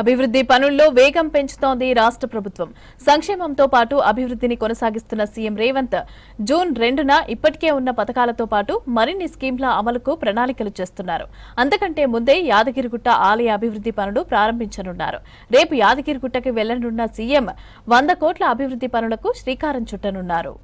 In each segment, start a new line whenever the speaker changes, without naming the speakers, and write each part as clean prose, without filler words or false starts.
అభివృద్ధి పనుల్లో వేగం పెంచుతోంది రాష్ట్ర ప్రభుత్వం. సంక్షేమంతో పాటు అభివృద్ధిని కొనసాగిస్తున్న సీఎం రేవంత్ జూన్ 2న ఇప్పటికే ఉన్న పథకాలతో పాటు మరిన్ని స్కీంల అమలుకు ప్రణాళికలు చేస్తున్నారు. అంతకంటే ముందే యాదగిరిగుట్ట ఆలయ అభివృద్ధి పనులు ప్రారంభించనున్నారు. రేపు యాదగిరిగుట్టకి వెళ్లనున్న సీఎం 100 కోట్ల అభివృద్ధి పనులకు శ్రీకారం చుట్టనున్నారు.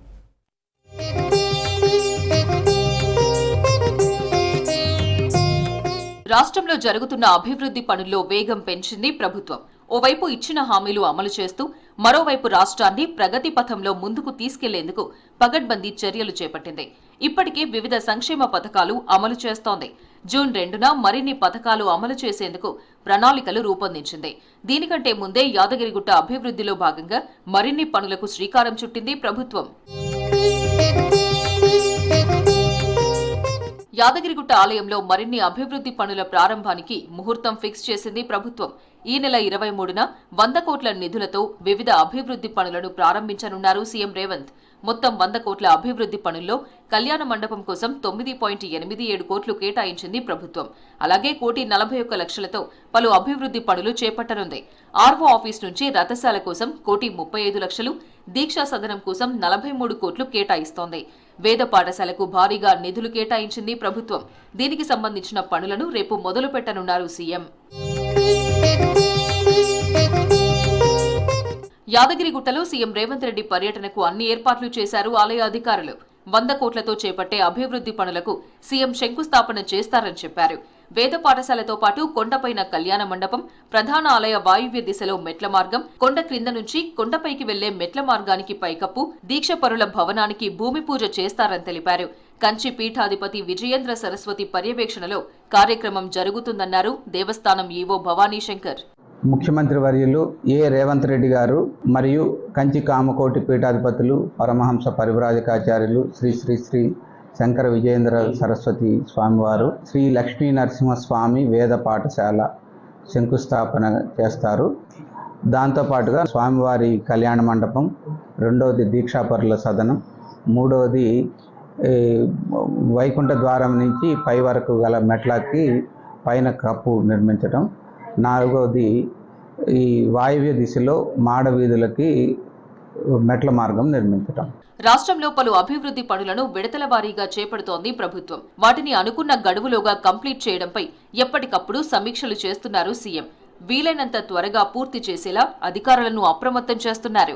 రాష్ట్రంలో జరుగుతున్న అభివృద్ధి పనుల్లో వేగం పెంచింది ప్రభుత్వం. ఓవైపు ఇచ్చిన హామీలు అమలు చేస్తూ మరోవైపు రాష్ట్రాన్ని ప్రగతి పథంలో ముందుకు తీసుకెళ్లేందుకు పగడ్బందీ చర్యలు చేపట్టింది. ఇప్పటికే వివిధ సంక్షేమ పథకాలు అమలు చేస్తోంది. జూన్ 2న మరిన్ని పథకాలు అమలు చేసేందుకు ప్రణాళికలు రూపొందించింది. దీనికంటే ముందే యాదగిరిగుట్ట అభివృద్ధిలో భాగంగా మరిన్ని పనులకు శ్రీకారం చుట్టింది ప్రభుత్వం. యాదగిరిగుట్ట ఆలయంలో మరిన్ని అభివృద్ధి పనుల ప్రారంభానికి ముహూర్తం ఫిక్స్ చేసింది ప్రభుత్వం. ఈ నెల 23న 100 కోట్ల నిధులతో వివిధ అభివృద్ధి పనులను ప్రారంభించనున్నారు సీఎం రేవంత్. మొత్తం 100 కోట్ల అభివృద్ధి పనుల్లో కళ్యాణ మండపం కోసం 9.87 కోట్లు కేటాయించింది ప్రభుత్వం. అలాగే 1,41,00,000తో పలు అభివృద్ధి పనులు చేపట్టనుంది. ఆర్వో ఆఫీస్ నుంచి రథశాల కోసం 1,35,00,000, దీక్షా సదనం కోసం 43 కోట్లు కేటాయిస్తోంది. వేద పాఠశాలకు భారీగా నిధులు కేటాయించింది ప్రభుత్వం. దీనికి సంబంధించిన పనులను రేపు మొదలు పెట్టనున్నారు సీఎం. యాదగిరిగుట్టలో సీఎం రేవంత్ రెడ్డి పర్యటనకు అన్ని ఏర్పాట్లు చేశారు ఆలయ అధికారులు. 100 కోట్లతో చేపట్టే అభివృద్ధి పనులకు సీఎం శంకుస్థాపన చేస్తారని చెప్పారు. వేద పాఠశాలతో పాటు కొండపైన కళ్యాణ మండపం, ప్రధాన ఆలయ వాయువ్య దిశలో మెట్ల మార్గం, కొండ క్రింద నుంచి కొండపైకి వెళ్లే మెట్ల మార్గానికి పైకప్పు, దీక్షపరుల భవనానికి భూమి పూజ చేస్తారని తెలిపారు. కంచి పీఠాధిపతి విజయేంద్ర సరస్వతి పర్యవేక్షణలో కార్యక్రమం జరుగుతుందన్నారు దేవస్థానం ఈవో భవానీ శంకర్.
ముఖ్యమంత్రి వర్యులు రేవంత్ రెడ్డి గారు మరియు కంచి కామకోటి పీఠాధిపతులు పరమహంస పరివ్రాజకాచార్యులు శ్రీ శ్రీ శ్రీ శంకర విజయేంద్ర సరస్వతి స్వామివారు శ్రీ లక్ష్మీ నరసింహస్వామి వేద పాఠశాల శంకుస్థాపన చేస్తారు. దాంతోపాటుగా స్వామివారి కళ్యాణ మండపం, రెండవది దీక్షాపరుల సదనం, మూడవది వైకుంఠ ద్వారం నుంచి పై వరకు గల మెట్లకి పైన కప్పు నిర్మించడం, నాలుగవది ఈ వాయువ్య దిశలో మాడ వీధులకి మెట్ల మార్గం నిర్మించడం.
రాష్ట్రంలో పలు అభివృద్ధి పనులను విడతల వారీగా చేపడుతోంది ప్రభుత్వం. వాటిని అనుకున్న గడువులోగా కంప్లీట్ చేయడంపై ఎప్పటికప్పుడు సమీక్షలు చేస్తున్నారు సీఎం. వీలైనంత త్వరగా పూర్తి చేసేలా అధికారులను అప్రమత్తం చేస్తున్నారు.